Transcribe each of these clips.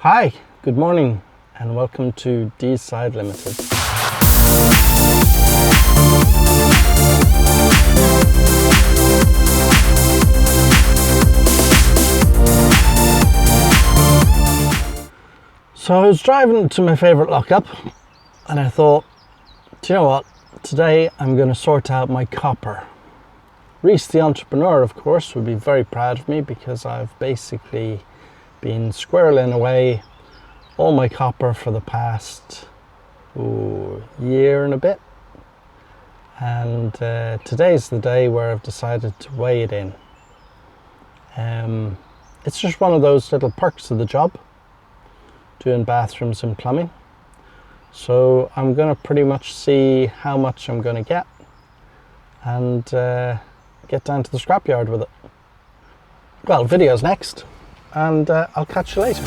Hi, good morning and welcome to Deeside Limited. So I was driving to my favourite lockup and I thought, do you know what, today I'm going to sort out my copper. Reese the entrepreneur, of course, would be very proud of me because I've basically been squirreling away all my copper for the past year and a bit, and today's the day where I've decided to weigh it in. It's just one of those little perks of the job, doing bathrooms and plumbing. So I'm going to pretty much see how much I'm going to get and get down to the scrapyard with it. Well, video's next, and I'll catch you later.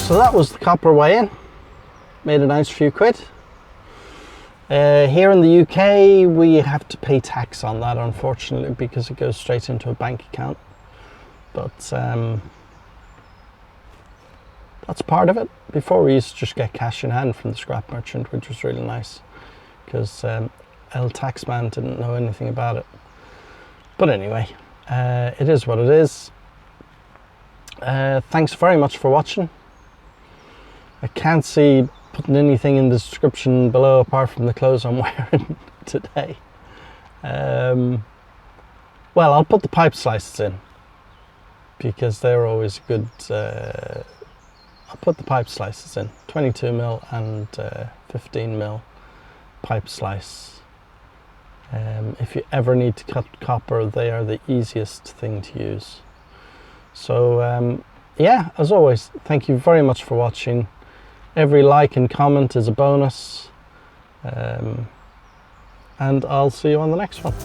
So that was the copper weigh-in. Made a nice few quid. Here in the UK, we have to pay tax on that, unfortunately, because it goes straight into a bank account. But that's part of it. Before, we used to just get cash in hand from the scrap merchant, which was really nice, because El Taxman didn't know anything about it. But anyway, it is what it is. Thanks very much for watching. I can't see putting anything in the description below apart from the clothes I'm wearing today. Well, I'll put the pipe slices in because they're always good. I'll put the pipe slices in, 22mm and 15mm pipe slice. If you ever need to cut copper, they are the easiest thing to use. So yeah, as always, thank you very much for watching. Every like and comment is a bonus. And I'll see you on the next one.